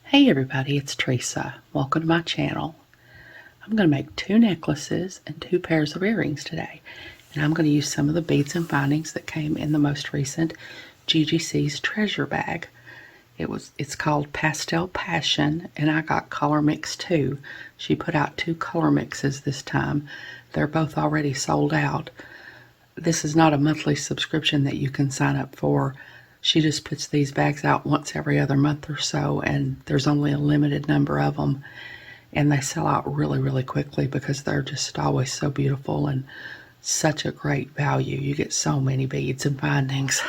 Hey everybody, it's Teresa. Welcome to my channel. I'm going to make 2 necklaces and 2 pairs of earrings today. And I'm going to use some of the beads and findings that came in the most recent GGC's treasure bag. It's called Pastel Passion, and I got color mix 2. She put out 2 color mixes this time. They're both already sold out. This is not a monthly subscription that you can sign up for. She just puts these bags out once every other month or so, and there's only a limited number of them, and they sell out really quickly because they're just always so beautiful and such a great value. You get so many beads and findings.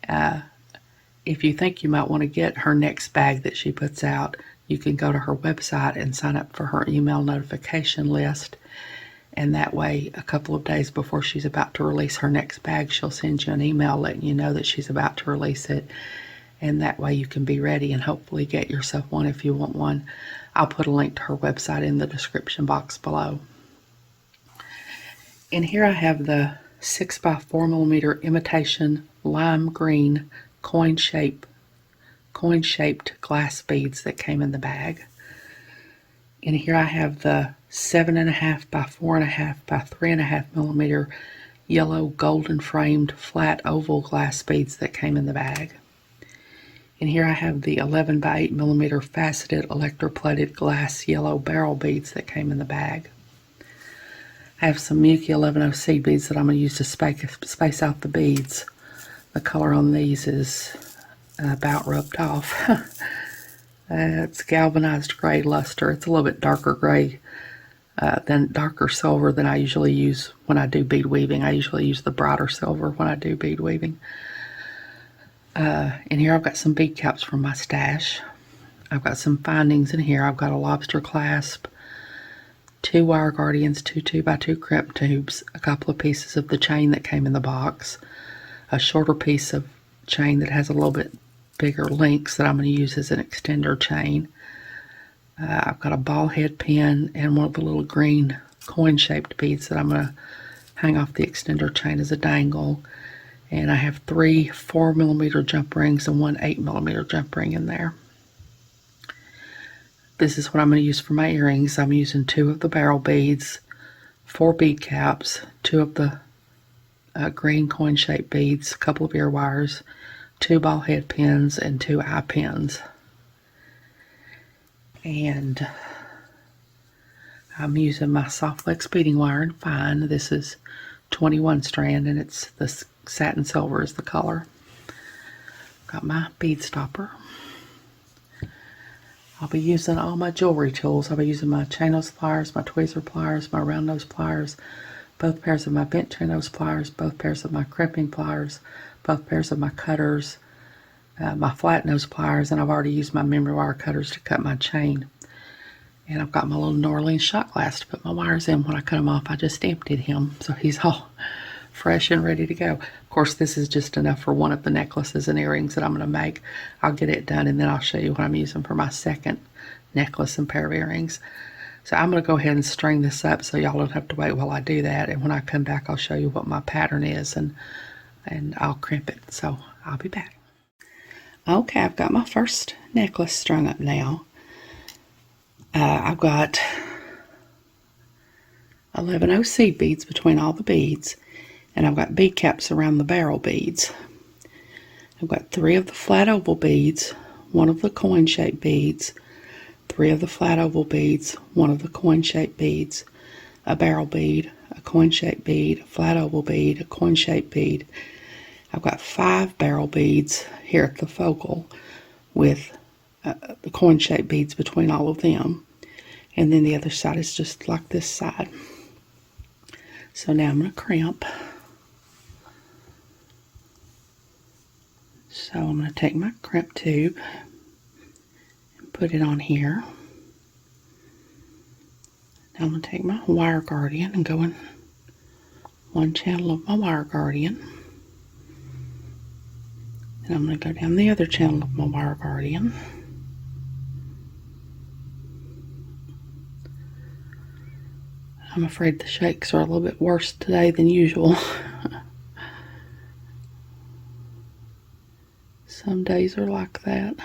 If you think you might want to get her next bag that she puts out, you can go to her website and sign up for her email notification list. And that way, a couple of days before she's about to release her next bag, she'll send you an email letting you know that she's about to release it. And that way you can be ready and hopefully get yourself one if you want one. I'll put a link to her website in the description box below. And here I have the 6x4mm imitation lime green coin-shaped glass beads that came in the bag. And here I have the 7.5 by 4.5 by 3.5mm yellow golden framed flat oval glass beads that came in the bag. And here I have the 11 by 8mm faceted electroplated glass yellow barrel beads that came in the bag. I have some Miyuki 11 seed beads that I'm going to use to space out the beads. The color on these is about rubbed off. It's galvanized gray luster. It's a little bit darker gray than darker silver than I usually use when I do bead weaving. I usually use the brighter silver when I do bead weaving. And here I've got some bead caps from my stash. I've got some findings in here. I've got a lobster clasp, 2 wire guardians, 2 2x2 crimp tubes, a couple of pieces of the chain that came in the box, a shorter piece of chain that has a little bit bigger links that I'm going to use as an extender chain. I've got a ball head pin and one of the little green coin-shaped beads that I'm going to hang off the extender chain as a dangle. And I have 3 4mm jump rings and 1 8mm jump ring in there. This is what I'm going to use for my earrings. I'm using 2 of the barrel beads, 4 bead caps, 2 of the green coin-shaped beads, a couple of ear wires, 2 ball head pins, and 2 eye pins. And I'm using my soft flex beading wire and fine. This is 21 strand, and it's the satin silver is the color. Got my bead stopper. I'll be using all my jewelry tools. I'll be using my chain nose pliers, my tweezer pliers, my round nose pliers, both pairs of my bent chain nose pliers, both pairs of my crimping pliers, both pairs of my cutters, my flat nose pliers, and I've already used my memory wire cutters to cut my chain. And I've got my little New Orleans shot glass to put my wires in. When I cut him off, I just emptied him, so he's all fresh and ready to go. Of course, this is just enough for one of the necklaces and earrings that I'm going to make. I'll get it done, and then I'll show you what I'm using for my second necklace and pair of earrings. So I'm going to go ahead and string this up so y'all don't have to wait while I do that. And when I come back, I'll show you what my pattern is, and I'll crimp it. So I'll be back. Okay, I've got my first necklace strung up now. I've got 11 seed beads between all the beads, and I've got bead caps around the barrel beads. I've got 3 of the flat oval beads, 1 of the coin-shaped beads, 3 of the flat oval beads, 1 of the coin-shaped beads, a barrel bead, a coin-shaped bead, a flat oval bead, a coin-shaped bead. I've got 5 barrel beads here at the focal with the coin-shaped beads between all of them. And then the other side is just like this side. So now I'm going to crimp. So I'm going to take my crimp tube and put it on here. Now I'm going to take my wire guardian and go in one channel of my wire guardian. And I'm going to go down the other channel of my wire guardian. I'm afraid the shakes are a little bit worse today than usual. Some days are like that.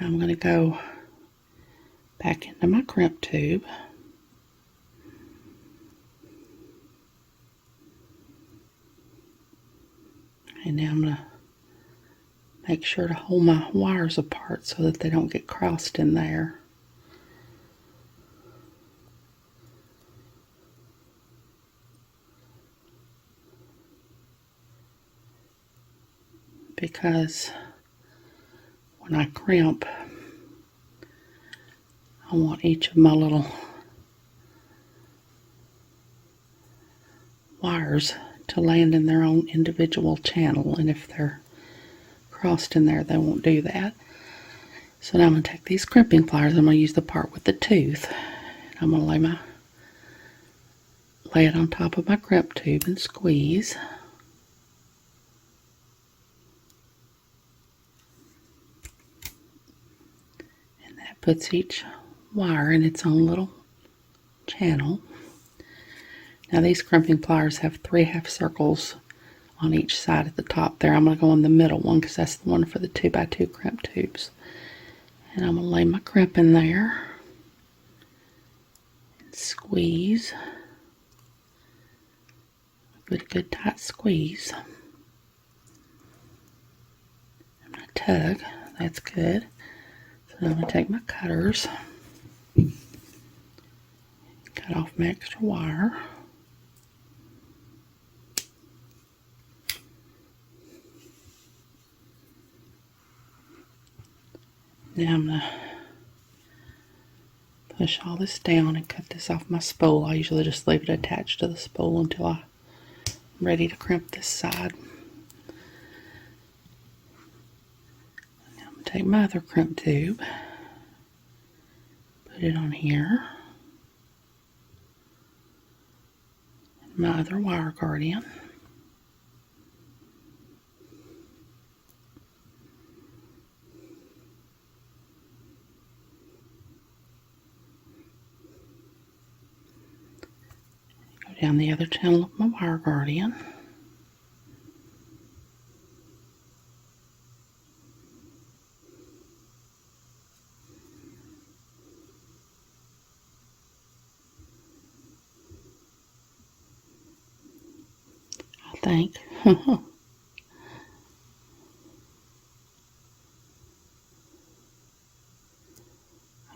Now I'm going to go back into my crimp tube. And now I'm going to make sure to hold my wires apart so that they don't get crossed in there. Because when I crimp, I want each of my little wires to land in their own individual channel, and if they're crossed in there, they won't do that. So now I'm going to take these crimping pliers. I'm going to use the part with the tooth. And I'm going to lay it on top of my crimp tube and squeeze. And that puts each wire in its own little channel. Now these crimping pliers have 3 half circles on each side at the top there. I'm going to go on the middle one because that's the one for the 2x2 crimp tubes. And I'm going to lay my crimp in there and squeeze. Good tight squeeze. I'm going to tug. That's good. So I'm going to take my cutters, cut off my extra wire. Now I'm going to push all this down and cut this off my spool. I usually just leave it attached to the spool until I'm ready to crimp this side. Now I'm going to take my other crimp tube, put it on here, and my other wire guardian. Down the other channel of my wire guardian. I think. I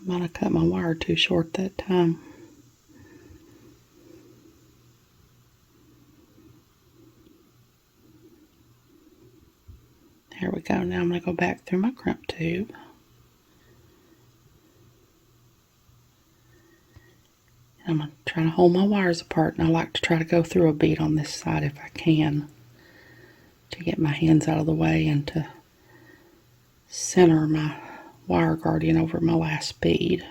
might have cut my wire too short that time. There we go. Now I'm going to go back through my crimp tube. I'm going to try to hold my wires apart, and I like to try to go through a bead on this side if I can, to get my hands out of the way and to center my wire guardian over my last bead.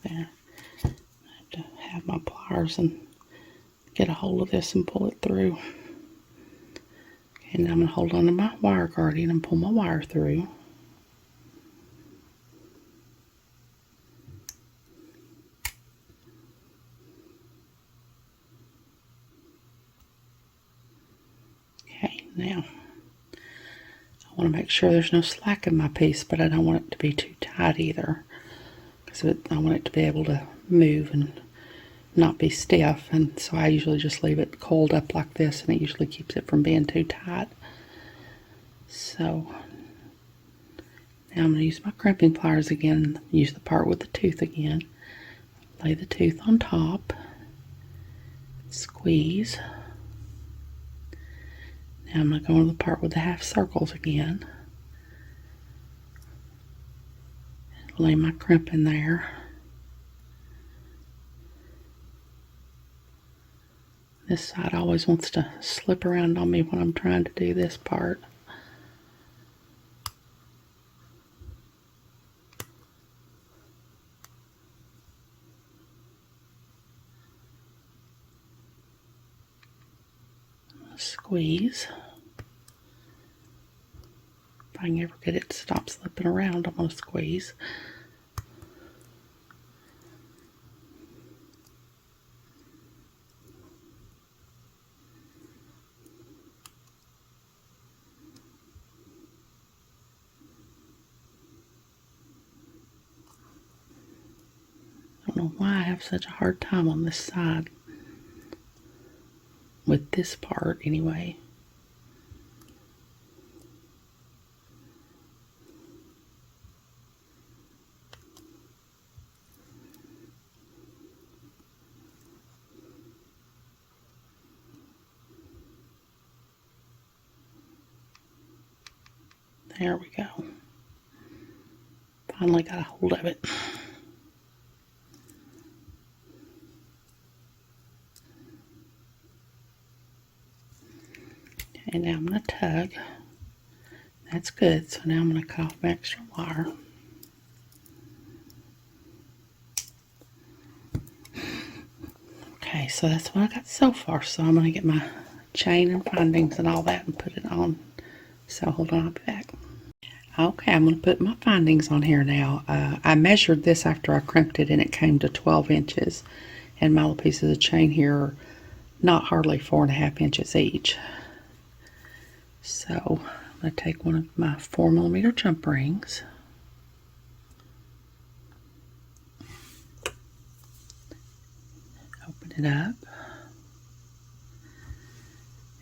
There. I have to have my pliers and get a hold of this and pull it through. Okay, now I'm going to hold on to my wire guardian and pull my wire through. Okay, now I want to make sure there's no slack in my piece, but I don't want it to be too tight either. So I want it to be able to move and not be stiff, and so I usually just leave it coiled up like this, and it usually keeps it from being too tight. So now I'm going to use my crimping pliers again, use the part with the tooth again, lay the tooth on top, squeeze. Now I'm going to go to the part with the half circles again. Lay my crimp in there. This side always wants to slip around on me when I'm trying to do this part. Squeeze. If I can ever get it to stop slipping around, I'm going to squeeze. know why I have such a hard time on this side. With this part, anyway. There we go. Finally got a hold of it. And now I'm going to tug. That's good. So now I'm going to cut off my extra wire. Okay, so that's what I got so far. So I'm going to get my chain and findings and all that and put it on. So hold on, I'll be back. Okay, I'm going to put my findings on here now. I measured this after I crimped it and it came to 12 inches. And my little pieces of chain here are not hardly 4.5 inches each. So I'm going to take one of my 4mm jump rings. Open it up.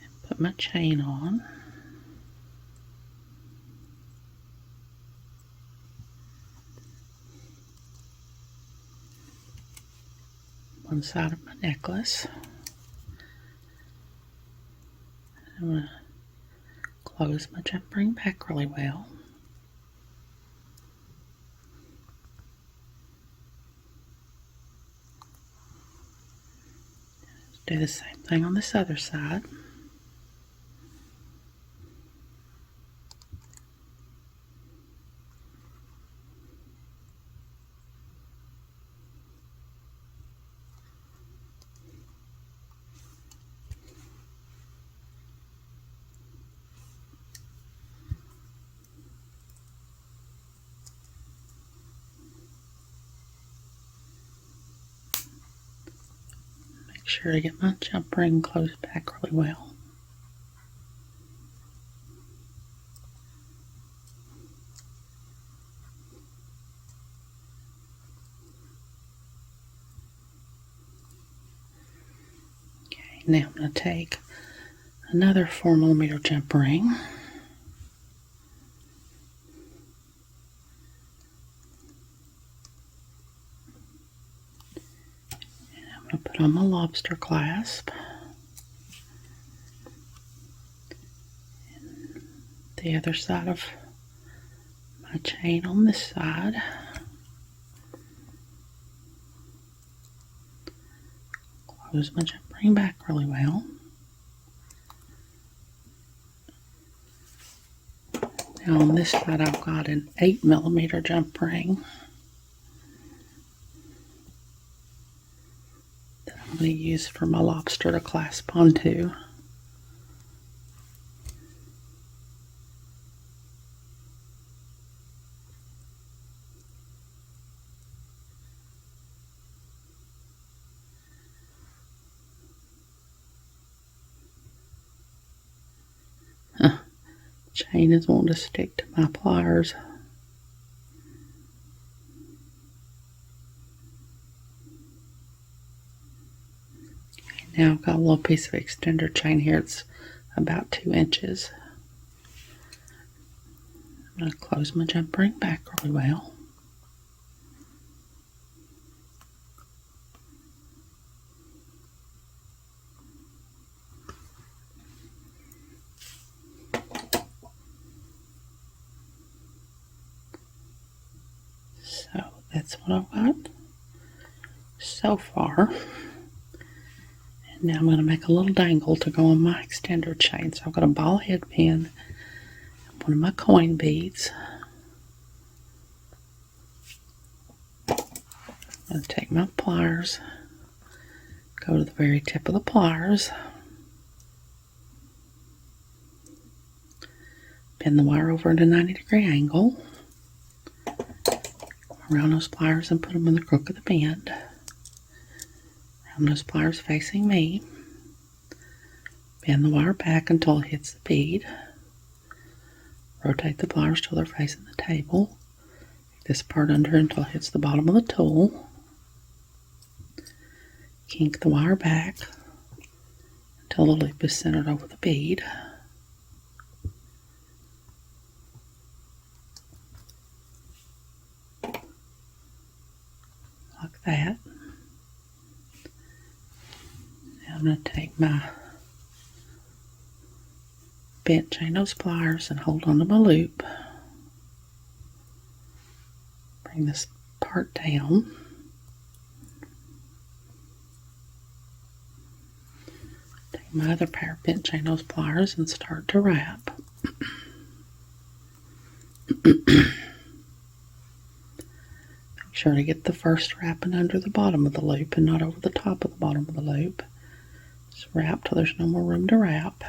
And put my chain on. One side of my necklace. I'm going to close my jump ring back really well. Do the same thing on this other side. Make sure to get my jump ring closed back really well. Okay, now I'm going to take another 4mm jump ring. I'm going to put on my lobster clasp. And the other side of my chain on this side. Close my jump ring back really well. Now on this side I've got an 8mm jump ring that I'm going to use for my lobster to clasp onto. Chain is wanting to stick to my pliers. Okay, now I've got a little piece of extender chain here. It's about 2 inches. I'm going to close my jump ring back really well. So that's what I've got so far. And now I'm going to make a little dangle to go on my extender chain. So I've got a ball head pin, one of my coin beads. I'm going to take my pliers, go to the very tip of the pliers, bend the wire over at a 90-degree angle, around those pliers and put them in the crook of the bend. Around those pliers facing me. Bend the wire back until it hits the bead. Rotate the pliers till they're facing the table. Take this part under until it hits the bottom of the tool. Kink the wire back until the loop is centered over the bead. Like that. Now I'm going to take my bent chain nose pliers and hold on to my loop. Bring this part down. Take my other pair of bent chain nose pliers and start to wrap. Make sure to get the first wrapping under the bottom of the loop and not over the top of the bottom of the loop. Just wrap till there's no more room to wrap.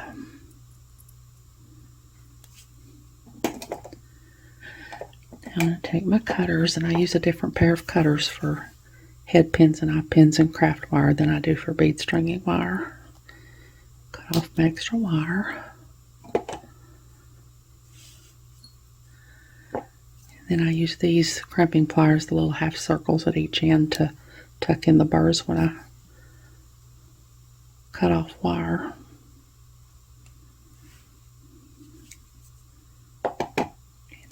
Now I'm going to take my cutters, and I use a different pair of cutters for head pins and eye pins and craft wire than I do for bead stringing wire. Cut off my extra wire. And then I use these crimping pliers, the little half circles at each end, to tuck in the burrs when I cut off wire.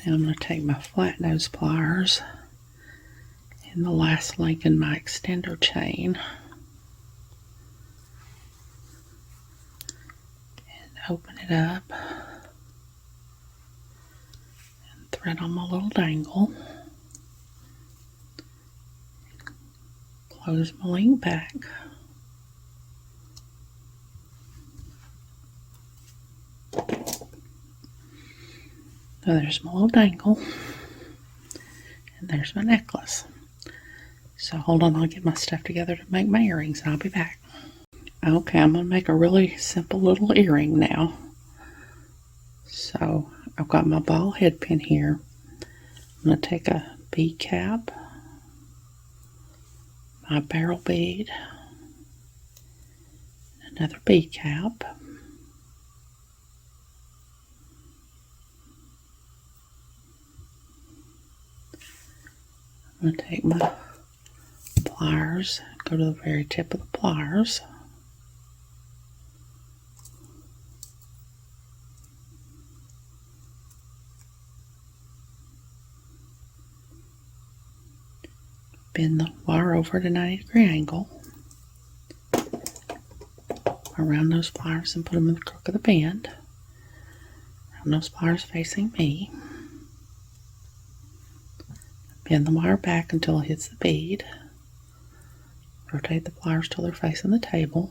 Now I'm going to take my flat nose pliers and the last link in my extender chain and open it up and thread on my little dangle. Close my link back. So there's my little dangle, and there's my necklace. So hold on, I'll get my stuff together to make my earrings, and I'll be back. Okay, I'm going to make a really simple little earring now. So I've got my ball head pin here. I'm going to take a bead cap, my barrel bead, another bead cap, I'm going to take my pliers, go to the very tip of the pliers. Bend the wire over at a 90-degree angle. Around those pliers and put them in the crook of the bend. Around those pliers facing me. Bend the wire back until it hits the bead. Rotate the pliers till they're facing the table.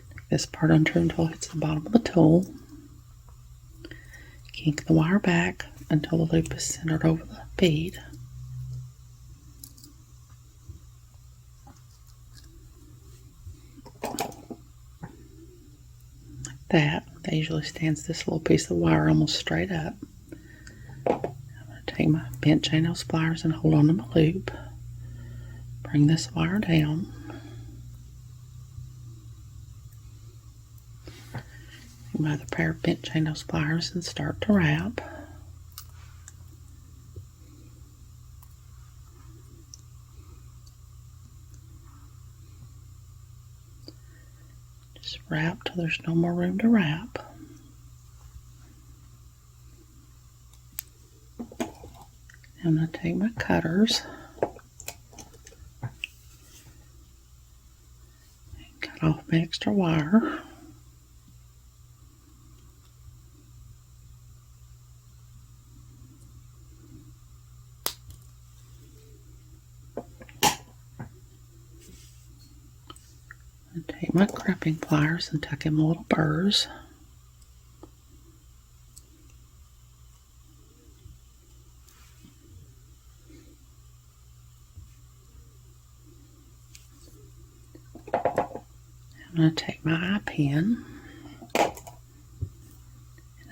Take this part untrue until it hits the bottom of the tool. Kink the wire back until the loop is centered over the bead. Like that. That usually stands this little piece of wire almost straight up. Take my bent chain nose pliers and hold on to my loop. Bring this wire down. Take my other pair of bent chain nose pliers and start to wrap. Just wrap till there's no more room to wrap. I'm going to take my cutters and cut off my extra wire. And take my crimping pliers and tuck in my little burrs. I'm going to take my eye pin and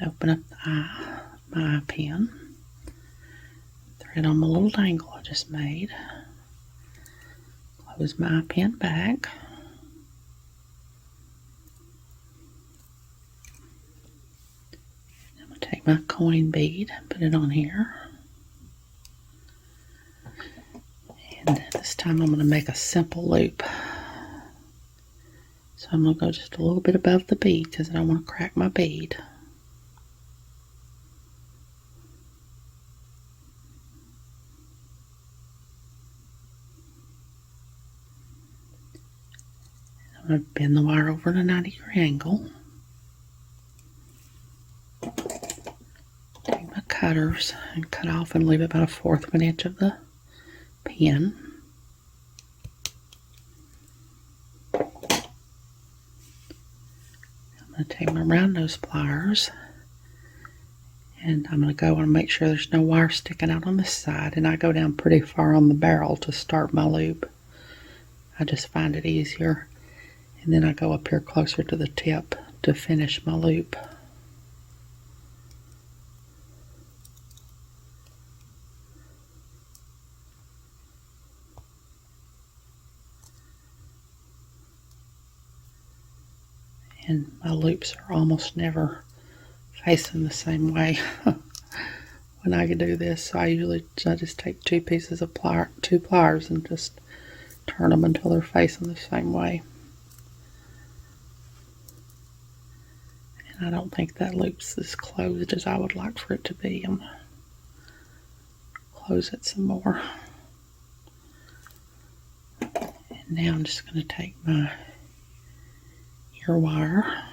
open up the eye, my eye pin, thread on my little dangle I just made, close my eye pin back, I'm going to take my coin bead and put it on here, and this time I'm going to make a simple loop. So I'm going to go just a little bit above the bead because I don't want to crack my bead. I'm going to bend the wire over at a 90-degree angle. Take my cutters and cut off and leave about 1/4 of an inch of the pin. I'm going to take my round nose pliers and I'm going to go and make sure there's no wire sticking out on this side, and I go down pretty far on the barrel to start my loop. I just find it easier. And then I go up here closer to the tip to finish my loop. And my loops are almost never facing the same way when I do this. So I just take two pieces of two pliers and just turn them until they're facing the same way. And I don't think that loop's as closed as I would like for it to be. I'm going to close it some more. And now I'm just going to take my ear wire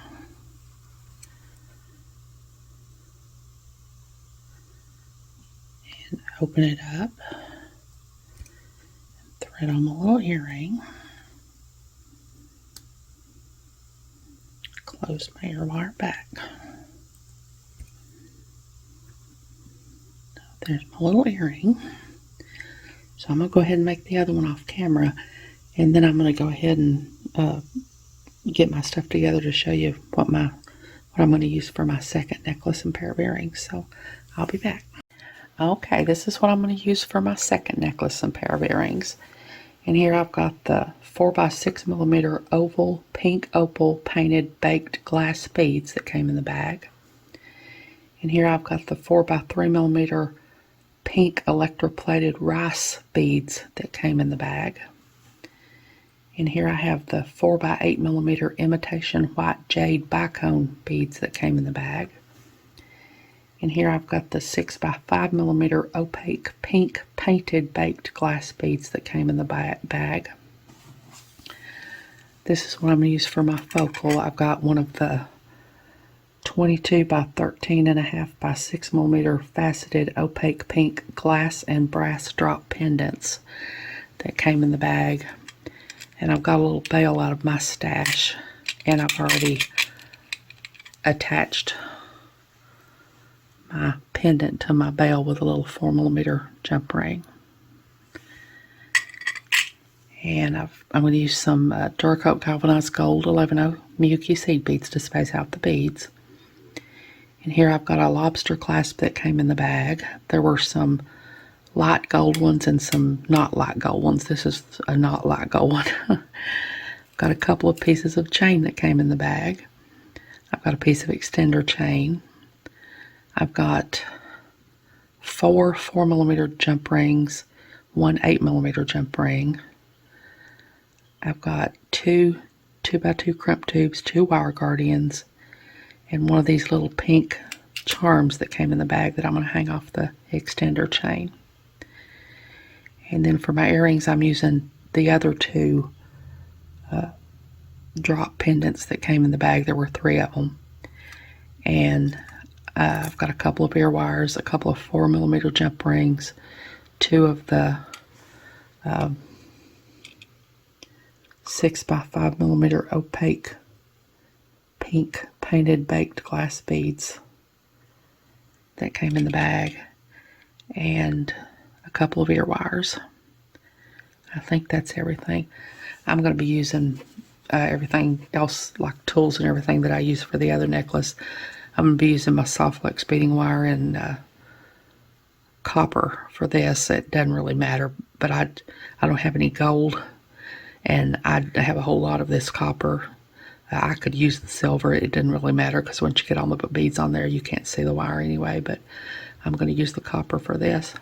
and open it up and thread on my little earring. Close my ear wire back. There's my little earring. So I'm going to go ahead and make the other one off camera, and then I'm going to go ahead and get my stuff together to show you what I'm going to use for my second necklace and pair of earrings. So I'll be back. Okay, this is what I'm going to use for my second necklace and pair of earrings. And here I've got the 4x6mm oval, pink opal painted baked glass beads that came in the bag. And here I've got the 4x3mm pink electroplated rice beads that came in the bag. And here I have the 4x8mm imitation white jade bicone beads that came in the bag. And here I've got the 6x5mm opaque pink painted baked glass beads that came in the bag. This is what I'm going to use for my focal. I've got one of the 22x13.5x6mm faceted opaque pink glass and brass drop pendants that came in the bag. And I've got a little bail out of my stash, and I've already attached my pendant to my bail with a little 4mm jump ring. And I'm going to use some Duracoat galvanized gold 11-0 Miyuki seed beads to space out the beads. And here I've got a lobster clasp that came in the bag. There were some light gold ones and some not light gold ones. This is a not light gold one. Got a couple of pieces of chain that came in the bag. I've got a piece of extender chain. I've got 4 4mm jump rings, 1 8mm jump ring. I've got 2 2x2 crimp tubes, 2 wire guardians, and one of these little pink charms that came in the bag that I'm going to hang off the extender chain. And then for my earrings, I'm using the other 2 drop pendants that came in the bag. There were 3 of them. And I've got a couple of ear wires, a couple of 4mm jump rings, 2 of the 6x5mm opaque pink painted baked glass beads that came in the bag, and a couple of ear wires. I think that's everything. I'm going to be using everything else, like tools and everything that I use for the other necklace. I'm going to be using my soft flex beading wire and copper for this. It doesn't really matter, but I don't have any gold, and I have a whole lot of this copper. I could use the silver. It didn't really matter because once you get all the beads on there, you can't see the wire anyway, but I'm going to use the copper for this.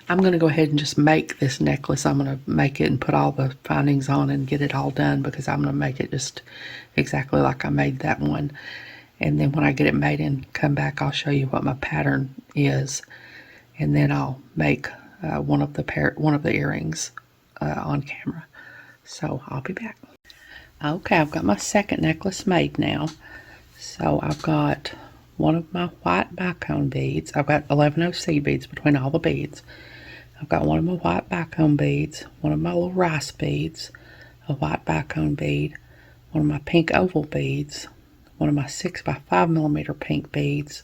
I'm going to go ahead and just make this necklace. I'm going to make it and put all the findings on and get it all done, because I'm going to make it just exactly like I made that one. And then when I get it made and come back, I'll show you what my pattern is. And then I'll make one of the earrings on camera. So I'll be back. Okay, I've got my second necklace made now. So I've got one of my white bicone beads. I've got 11 seed beads between all the beads. I've got one of my white bicone beads, one of my little rice beads, a white bicone bead, one of my pink oval beads, one of my 6x5mm pink beads,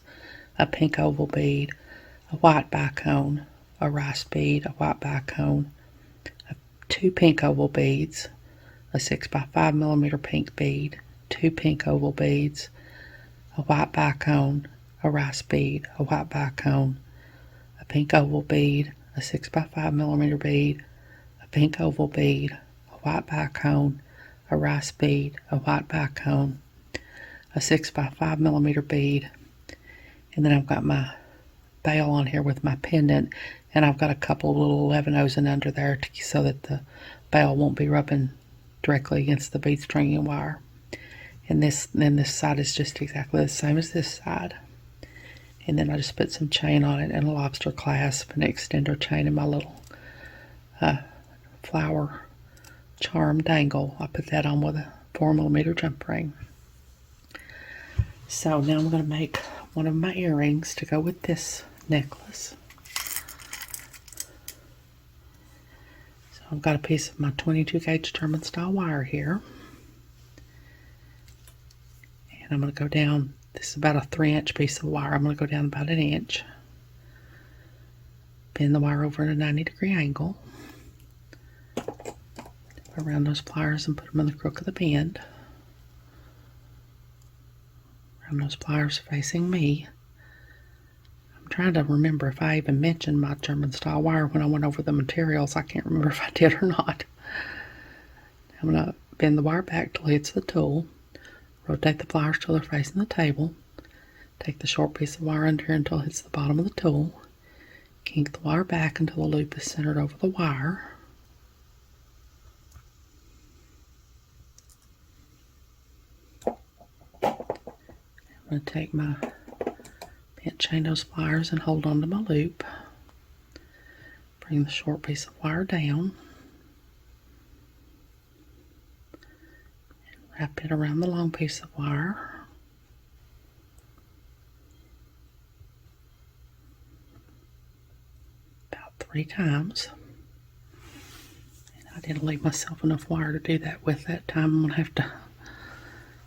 a pink oval bead, a white bicone, a rice bead, a white bicone, two pink oval beads, a 6x5mm pink bead, two pink oval beads, a white bicone, a rice bead, a white bicone, a pink oval bead, a 6x5mm bead, a pink oval bead, a white bicone, a rice bead, a white bicone, a 6x5mm bead, and then I've got my bail on here with my pendant, and I've got a couple of little 11-O's in under there so that the bail won't be rubbing directly against the bead stringing wire. And this side is just exactly the same as this side. And then I just put some chain on it and a lobster clasp and extender chain in my little flower charm dangle. I put that on with a 4mm jump ring. So now I'm going to make one of my earrings to go with this necklace. So I've got a piece of my 22 gauge German style wire here. And I'm going to go down, this is about a 3-inch piece of wire. I'm going to go down about 1 inch. Bend the wire over at a 90-degree angle. Around those pliers and put them in the crook of the bend. Around those pliers facing me. I'm trying to remember if I even mentioned my German style wire when I went over the materials. I can't remember if I did or not. I'm going to bend the wire back till it hits the tool. Rotate the pliers till they're facing the table. Take the short piece of wire under here until it hits the bottom of the tool. Kink the wire back until the loop is centered over the wire. I'm going to take my bent chain nose pliers and hold on to my loop. Bring the short piece of wire down. Wrap it around the long piece of wire. About 3 times. And I didn't leave myself enough wire to do that with that time. I'm going to have to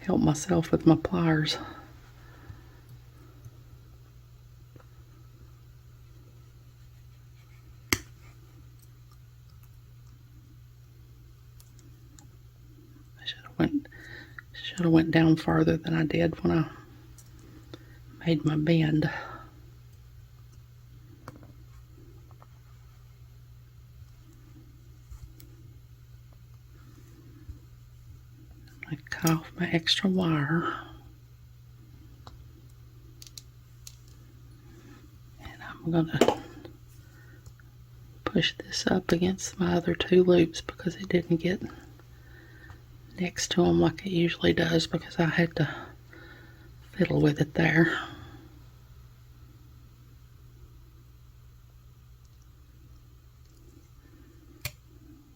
help myself with my pliers. Should have went down farther than I did when I made my bend. I cut off my extra wire. And I'm going to push this up against my other 2 loops because it didn't get next to them like it usually does, because I had to fiddle with it there.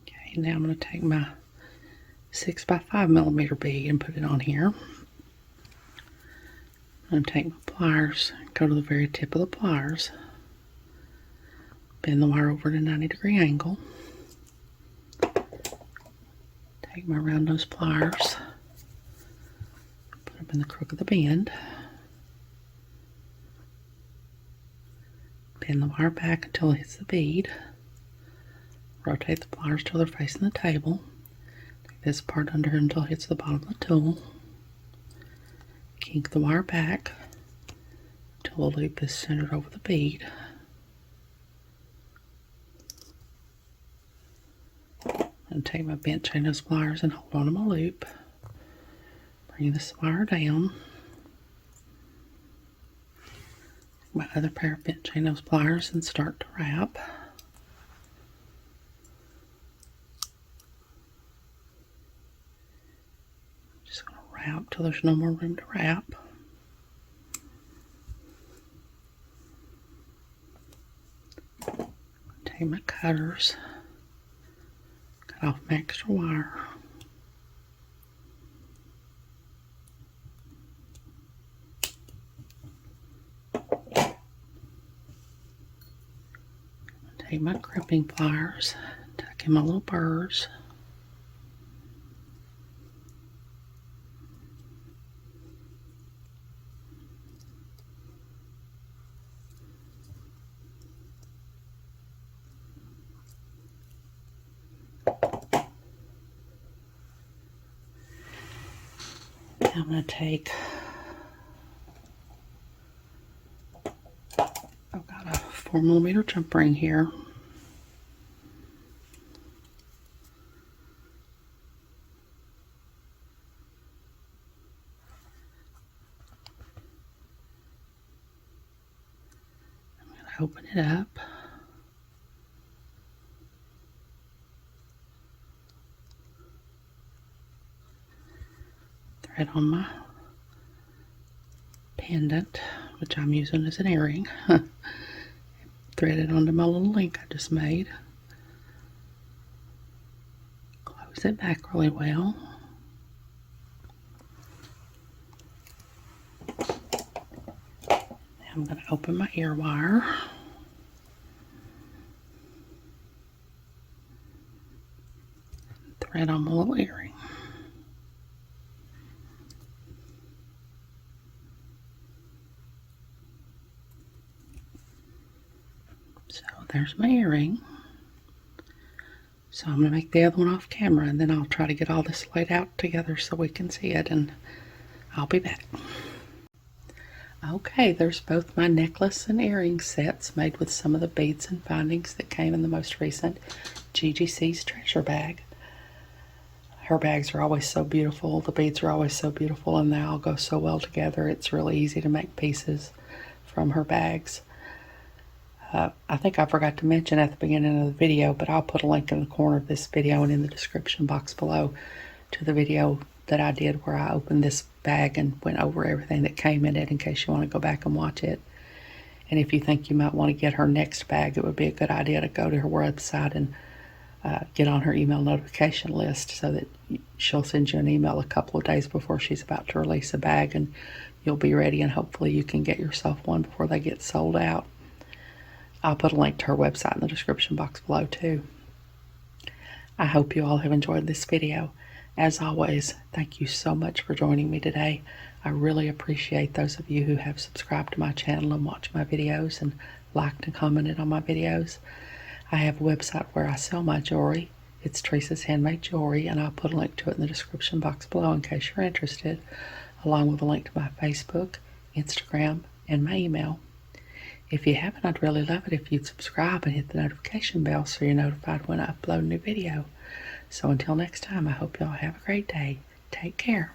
Okay, now I'm going to take my 6x5mm bead and put it on here. I'm going to take my pliers, go to the very tip of the pliers, bend the wire over at a 90-degree angle. Take my round nose pliers, put them in the crook of the bend, bend the wire back until it hits the bead, rotate the pliers till they're facing the table, take this part under until it hits the bottom of the tool, kink the wire back until the loop is centered over the bead. And take my bent chain nose pliers and hold on to my loop. Bring this wire down. My other pair of bent chain nose pliers and start to wrap. wrap till there's no more room to wrap. Take my cutters, cut off my extra wire. Take my crimping pliers, tuck in my little burrs. I'm going to take, I've got a 4mm jump ring here. I'm going to open it up. Thread on my pendant, which I'm using as an earring. Thread it onto my little link I just made. Close it back really well. Now I'm going to open my ear wire. Thread on my little earring. So there's my earring. So I'm going to make the other one off camera, and then I'll try to get all this laid out together so we can see it, and I'll be back. Okay, there's both my necklace and earring sets made with some of the beads and findings that came in the most recent GGC's treasure bag. Her bags are always so beautiful, the beads are always so beautiful, and they all go so well together. It's really easy to make pieces from her bags. I think I forgot to mention at the beginning of the video, but I'll put a link in the corner of this video and in the description box below to the video that I did where I opened this bag and went over everything that came in it, in case you want to go back and watch it. And if you think you might want to get her next bag, it would be a good idea to go to her website and get on her email notification list, so that she'll send you an email a couple of days before she's about to release a bag, and you'll be ready, and hopefully you can get yourself one before they get sold out. I'll put a link to her website in the description box below too. I hope you all have enjoyed this video. As always, thank you so much for joining me today. I really appreciate those of you who have subscribed to my channel and watched my videos and liked and commented on my videos. I have a website where I sell my jewelry. It's Teresa's Handmade Jewelry, and I'll put a link to it in the description box below in case you're interested, along with a link to my Facebook, Instagram, and my email. If you haven't, I'd really love it if you'd subscribe and hit the notification bell so you're notified when I upload a new video. So until next time, I hope y'all have a great day. Take care.